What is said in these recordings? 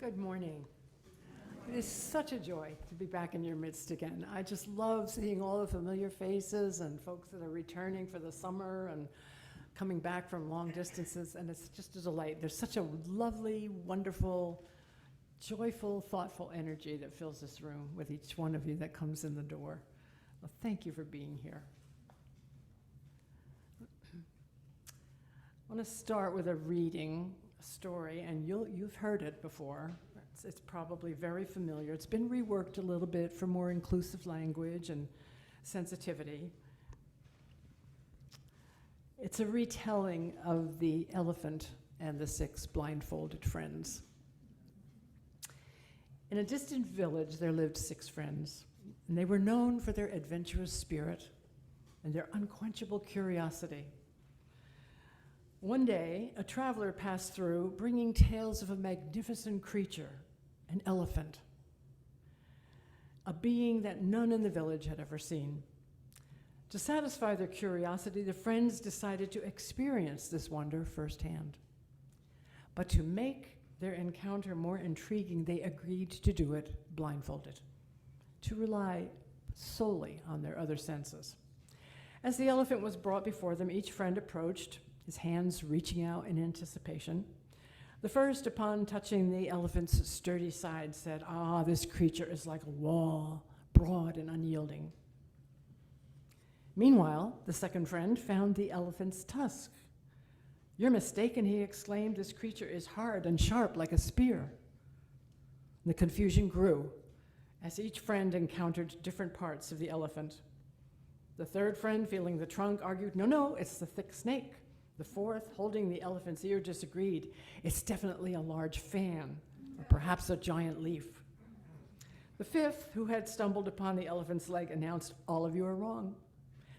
Good morning. It is such a joy to be back in your midst again. I just love seeing all the familiar faces and folks that are returning for the summer and coming back from long distances, and it's just a delight. There's such a lovely, wonderful, joyful, thoughtful energy that fills this room with each one of you that comes in the door. Well, thank you for being here. I want to start with a reading, a story, and you've heard it before. It's probably very familiar. It's been reworked a little bit for more inclusive language and sensitivity. It's a retelling of The Elephant and the Six Blindfolded Friends. In a distant village, there lived 6 friends, and they were known for their adventurous spirit and their unquenchable curiosity. One day, a traveler passed through, bringing tales of a magnificent creature, an elephant, a being that none in the village had ever seen. To satisfy their curiosity, the friends decided to experience this wonder firsthand. But to make their encounter more intriguing, they agreed to do it blindfolded, to rely solely on their other senses. As the elephant was brought before them, each friend approached, his hands reaching out in anticipation. The first, upon touching the elephant's sturdy side, said, "Ah, this creature is like a wall, broad and unyielding." Meanwhile, the second friend found the elephant's tusk. "You're mistaken," he exclaimed. "This creature is hard and sharp like a spear." The confusion grew as each friend encountered different parts of the elephant. The third friend, feeling the trunk, argued, No, it's the thick snake." The fourth, holding the elephant's ear, disagreed. "It's definitely a large fan, or perhaps a giant leaf." The fifth, who had stumbled upon the elephant's leg, announced, "All of you are wrong.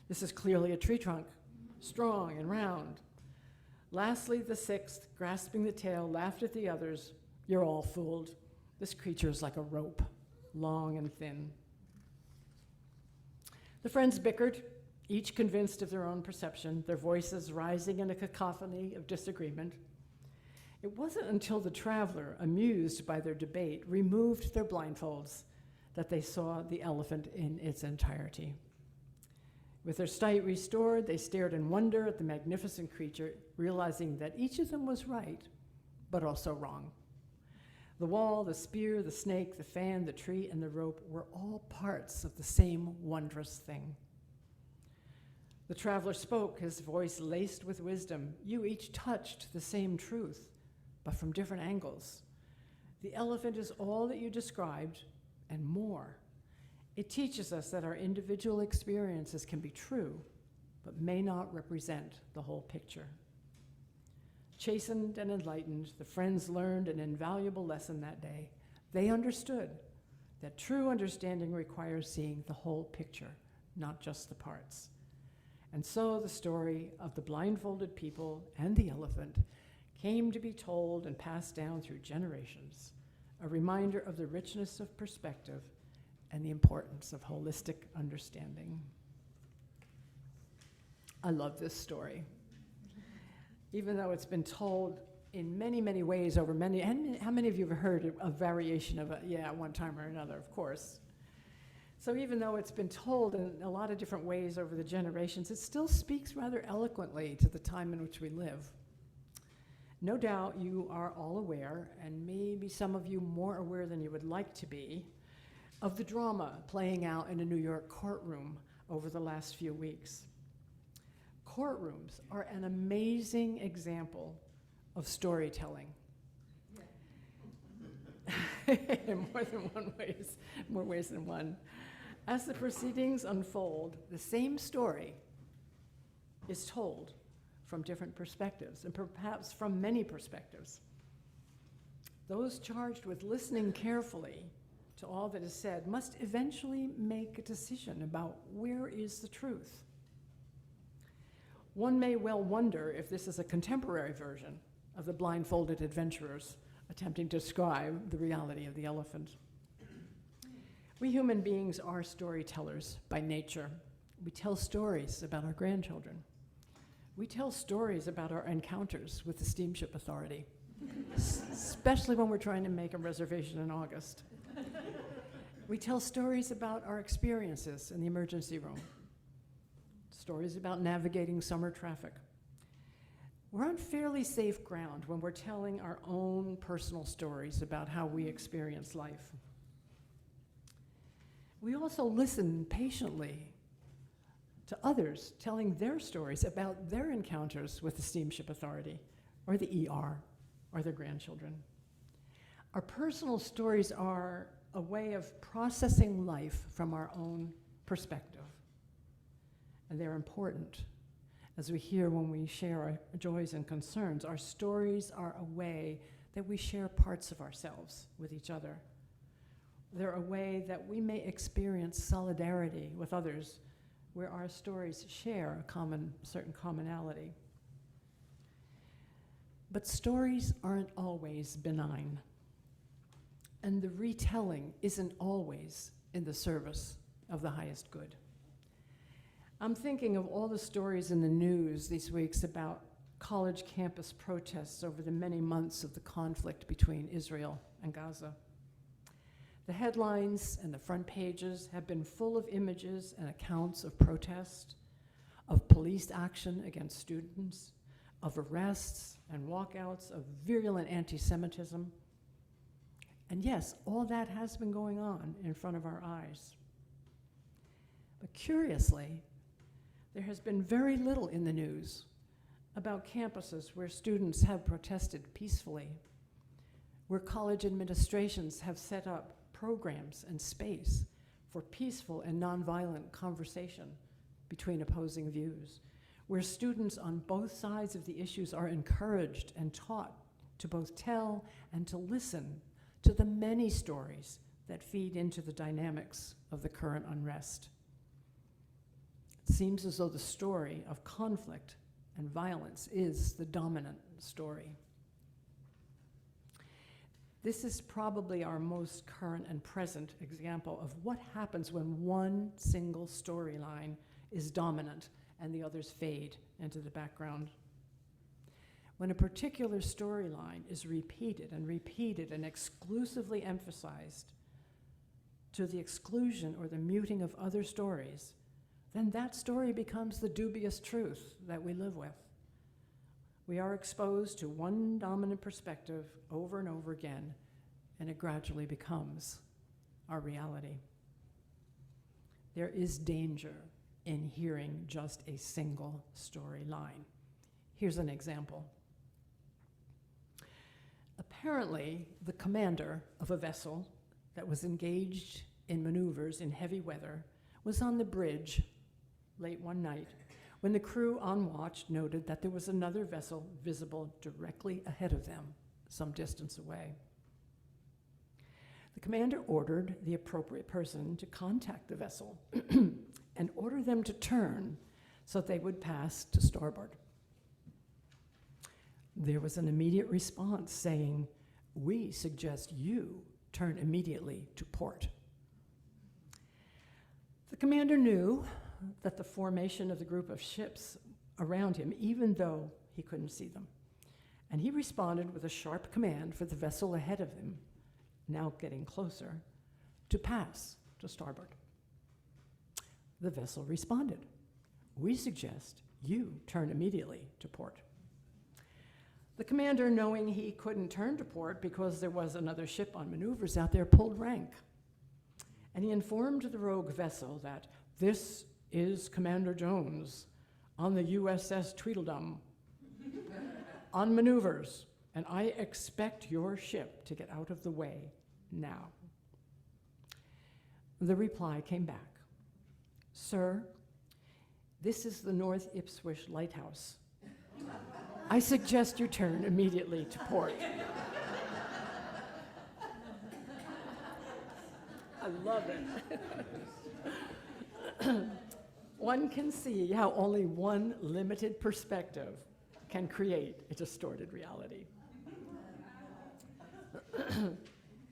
This is clearly a tree trunk, strong and round." Lastly, the sixth, grasping the tail, laughed at the others. "You're all fooled. This creature is like a rope, long and thin." The friends bickered, each convinced of their own perception, their voices rising in a cacophony of disagreement. It wasn't until the traveler, amused by their debate, removed their blindfolds that they saw the elephant in its entirety. With their sight restored, they stared in wonder at the magnificent creature, realizing that each of them was right, but also wrong. The wall, the spear, the snake, the fan, the tree, and the rope were all parts of the same wondrous thing. The traveler spoke, his voice laced with wisdom. "You each touched the same truth, but from different angles. The elephant is all that you described and more. It teaches us that our individual experiences can be true, but may not represent the whole picture." Chastened and enlightened, the friends learned an invaluable lesson that day. They understood that true understanding requires seeing the whole picture, not just the parts. And so the story of the blindfolded people and the elephant came to be told and passed down through generations, a reminder of the richness of perspective and the importance of holistic understanding. I love this story. Even though it's been told in many, many ways over many, and how many of you have heard a variation of it? Yeah, one time or another, of course. So even though it's been told in a lot of different ways over the generations, it still speaks rather eloquently to the time in which we live. No doubt you are all aware, and maybe some of you more aware than you would like to be, of the drama playing out in a New York courtroom over the last few weeks. Courtrooms are an amazing example of storytelling. In more ways than one. As the proceedings unfold, the same story is told from different perspectives, and perhaps from many perspectives. Those charged with listening carefully to all that is said must eventually make a decision about where is the truth. One may well wonder if this is a contemporary version of the blindfolded adventurers attempting to describe the reality of the elephant. We human beings are storytellers by nature. We tell stories about our grandchildren. We tell stories about our encounters with the steamship authority. especially when we're trying to make a reservation in August. We tell stories about our experiences in the emergency room, stories about navigating summer traffic. We're on fairly safe ground when we're telling our own personal stories about how we experience life. We also listen patiently to others telling their stories about their encounters with the steamship authority or the ER or their grandchildren. Our personal stories are a way of processing life from our own perspective. And they're important. As we hear when we share our joys and concerns, our stories are a way that we share parts of ourselves with each other. They're a way that we may experience solidarity with others where our stories share a certain commonality. But stories aren't always benign. And the retelling isn't always in the service of the highest good. I'm thinking of all the stories in the news these weeks about college campus protests over the many months of the conflict between Israel and Gaza. The headlines and the front pages have been full of images and accounts of protest, of police action against students, of arrests and walkouts, of virulent anti-Semitism. And yes, all that has been going on in front of our eyes. But curiously, there has been very little in the news about campuses where students have protested peacefully, where college administrations have set up programs and space for peaceful and nonviolent conversation between opposing views, where students on both sides of the issues are encouraged and taught to both tell and to listen to the many stories that feed into the dynamics of the current unrest. It seems as though the story of conflict and violence is the dominant story. This is probably our most current and present example of what happens when one single storyline is dominant and the others fade into the background. When a particular storyline is repeated and exclusively emphasized to the exclusion or the muting of other stories, then that story becomes the dubious truth that we live with. We are exposed to one dominant perspective over and over again, and it gradually becomes our reality. There is danger in hearing just a single storyline. Here's an example. Apparently, the commander of a vessel that was engaged in maneuvers in heavy weather was on the bridge late one night when the crew on watch noted that there was another vessel visible directly ahead of them, some distance away. The commander ordered the appropriate person to contact the vessel and order them to turn so they would pass to starboard. There was an immediate response saying, "We suggest you turn immediately to port." The commander knew that the formation of the group of ships around him, even though he couldn't see them, and he responded with a sharp command for the vessel ahead of him, now getting closer, to pass to starboard. The vessel responded, "We suggest you turn immediately to port." The commander, knowing he couldn't turn to port because there was another ship on maneuvers out there, pulled rank. And he informed the rogue vessel that this is Commander Jones on the USS Tweedledum on maneuvers, and I expect your ship to get out of the way now. The reply came back, "Sir, this is the North Ipswich Lighthouse. I suggest you turn immediately to port." I love it. One can see how only one limited perspective can create a distorted reality.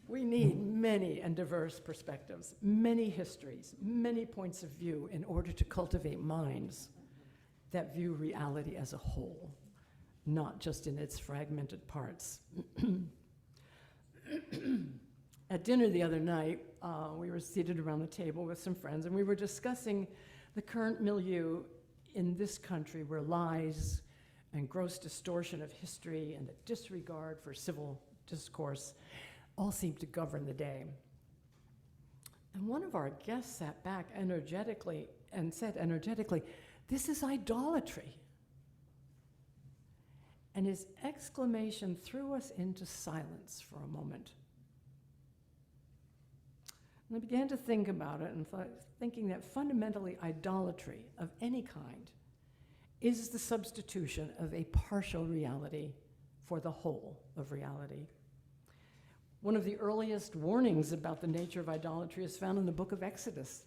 We need many and diverse perspectives, many histories, many points of view in order to cultivate minds that view reality as a whole, not just in its fragmented parts. At dinner the other night, we were seated around the table with some friends, and we were discussing the current milieu in this country where lies and gross distortion of history and a disregard for civil discourse all seem to govern the day. And one of our guests sat back energetically and said energetically, "This is idolatry." And his exclamation threw us into silence for a moment. And I began to think about it and thinking that fundamentally idolatry of any kind is the substitution of a partial reality for the whole of reality. One of the earliest warnings about the nature of idolatry is found in the book of Exodus,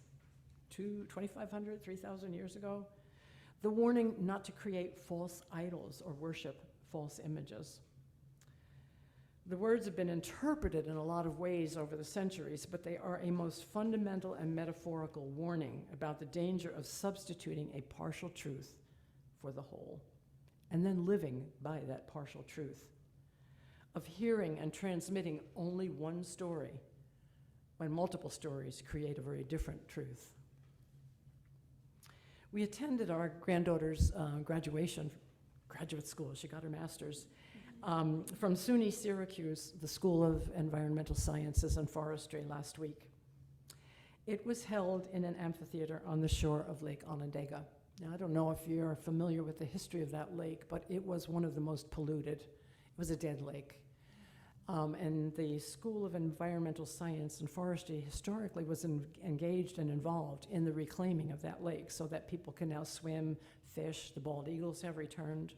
2,500, 3,000 years ago. The warning not to create false idols or worship false images. The words have been interpreted in a lot of ways over the centuries, but they are a most fundamental and metaphorical warning about the danger of substituting a partial truth for the whole, and then living by that partial truth, of hearing and transmitting only one story when multiple stories create a very different truth. We attended our granddaughter's graduate school. She got her master's from SUNY Syracuse, the School of Environmental Sciences and Forestry, last week. It was held in an amphitheater on the shore of Lake Onondaga. Now, I don't know if you're familiar with the history of that lake, but it was one of the most polluted. It was a dead lake. And the School of Environmental Science and Forestry historically was engaged and involved in the reclaiming of that lake so that people can now swim, fish. The bald eagles have returned.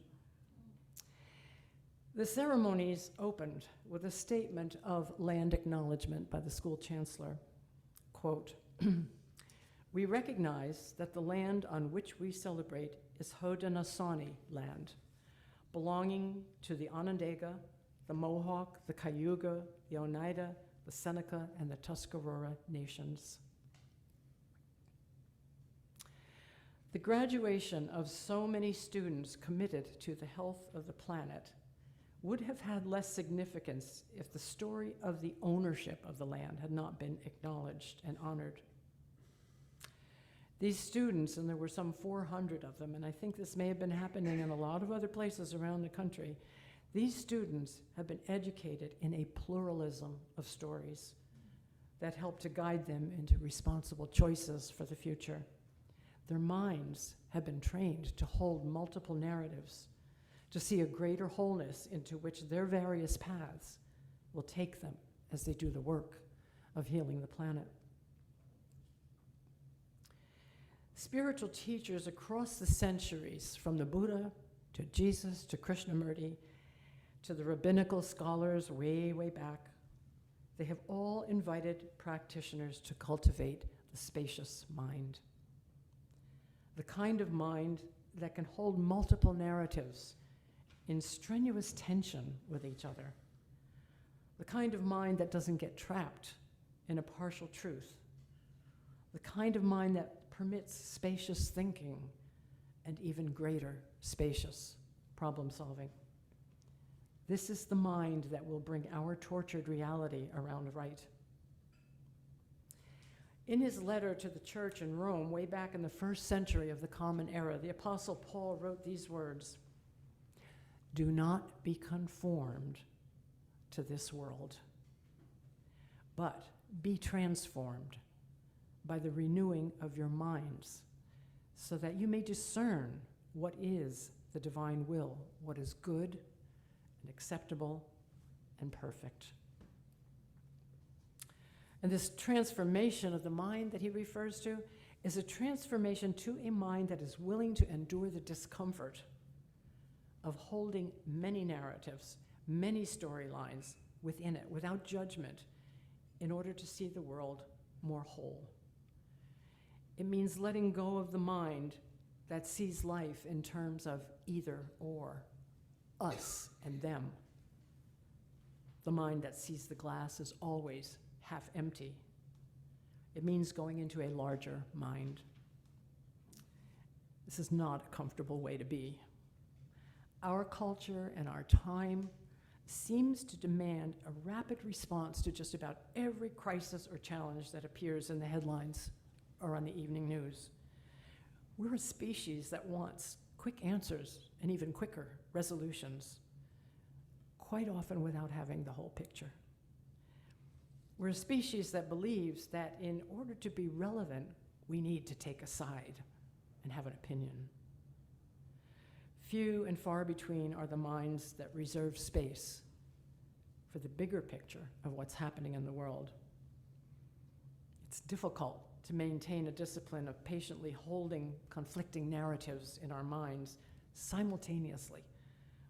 The ceremonies opened with a statement of land acknowledgement by the school chancellor. Quote, "We recognize that the land on which we celebrate is Haudenosaunee land, belonging to the Onondaga, the Mohawk, the Cayuga, the Oneida, the Seneca, and the Tuscarora nations." The graduation of so many students committed to the health of the planet would have had less significance if the story of the ownership of the land had not been acknowledged and honored. These students, and there were some 400 of them, and I think this may have been happening in a lot of other places around the country, these students have been educated in a pluralism of stories that help to guide them into responsible choices for the future. Their minds have been trained to hold multiple narratives, to see a greater wholeness into which their various paths will take them as they do the work of healing the planet. Spiritual teachers across the centuries, from the Buddha to Jesus to Krishnamurti to the rabbinical scholars way, way back, they have all invited practitioners to cultivate the spacious mind. The kind of mind that can hold multiple narratives in strenuous tension with each other. The kind of mind that doesn't get trapped in a partial truth. The kind of mind that permits spacious thinking and even greater spacious problem solving. This is the mind that will bring our tortured reality around right. In his letter to the church in Rome, way back in the 1st century of the Common Era, the Apostle Paul wrote these words: "Do not be conformed to this world, but be transformed by the renewing of your minds, so that you may discern what is the divine will, what is good and acceptable and perfect." And this transformation of the mind that he refers to is a transformation to a mind that is willing to endure the discomfort of holding many narratives, many storylines within it, without judgment, in order to see the world more whole. It means letting go of the mind that sees life in terms of either or, us and them. The mind that sees the glass as always half empty. It means going into a larger mind. This is not a comfortable way to be. Our culture and our time seems to demand a rapid response to just about every crisis or challenge that appears in the headlines or on the evening news. We're a species that wants quick answers and even quicker resolutions, quite often without having the whole picture. We're a species that believes that in order to be relevant, we need to take a side and have an opinion. Few and far between are the minds that reserve space for the bigger picture of what's happening in the world. It's difficult to maintain a discipline of patiently holding conflicting narratives in our minds simultaneously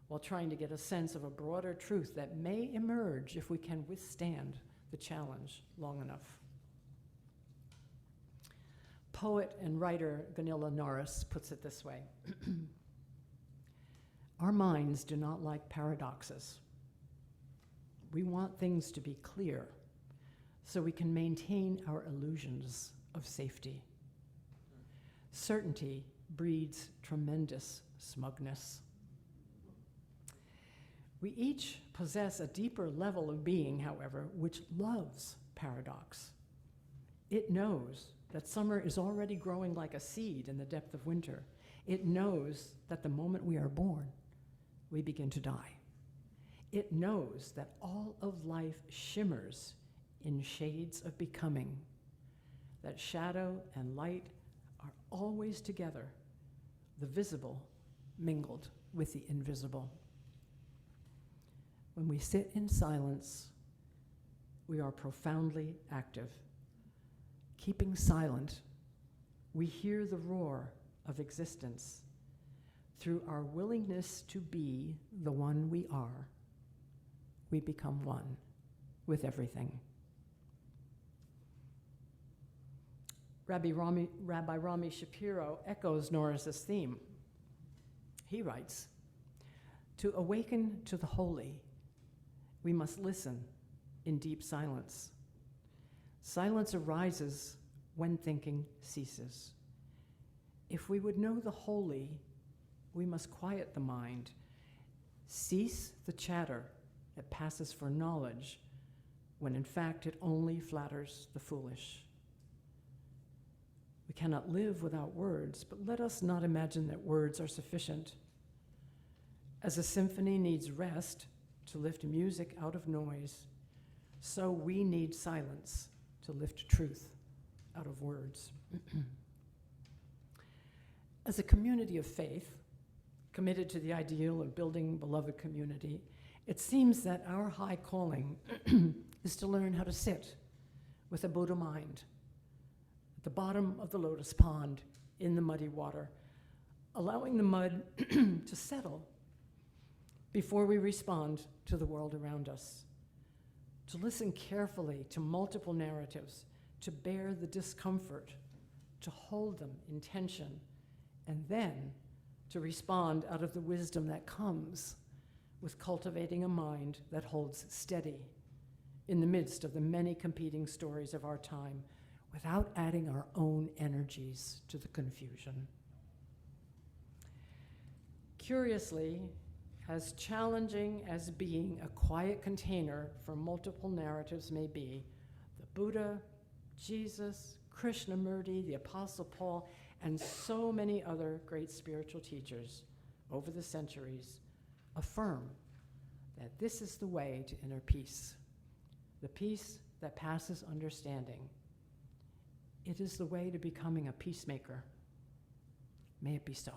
while trying to get a sense of a broader truth that may emerge if we can withstand the challenge long enough. Poet and writer Gunilla Norris puts it this way: our minds do not like paradoxes. We want things to be clear so we can maintain our illusions of safety. Certainty breeds tremendous smugness. We each possess a deeper level of being, however, which loves paradox. It knows that summer is already growing like a seed in the depth of winter. It knows that the moment we are born, we begin to die. It knows that all of life shimmers in shades of becoming, that shadow and light are always together, the visible mingled with the invisible. When we sit in silence, we are profoundly active. Keeping silent, we hear the roar of existence. Through our willingness to be the one we are, we become one with everything. Rabbi Rami Shapiro echoes Norris's theme. He writes, "To awaken to the holy, we must listen in deep silence. Silence arises when thinking ceases. If we would know the holy, we must quiet the mind, cease the chatter that passes for knowledge, when in fact it only flatters the foolish. We cannot live without words, but let us not imagine that words are sufficient. As a symphony needs rest to lift music out of noise, so we need silence to lift truth out of words." As a community of faith, committed to the ideal of building beloved community, it seems that our high calling is to learn how to sit with a Buddha mind at the bottom of the lotus pond in the muddy water, allowing the mud to settle before we respond to the world around us, to listen carefully to multiple narratives, to bear the discomfort, to hold them in tension, and then to respond out of the wisdom that comes with cultivating a mind that holds steady in the midst of the many competing stories of our time without adding our own energies to the confusion. Curiously, as challenging as being a quiet container for multiple narratives may be, the Buddha, Jesus, Krishnamurti, the Apostle Paul, and so many other great spiritual teachers over the centuries affirm that this is the way to inner peace, the peace that passes understanding. It is the way to becoming a peacemaker. May it be so.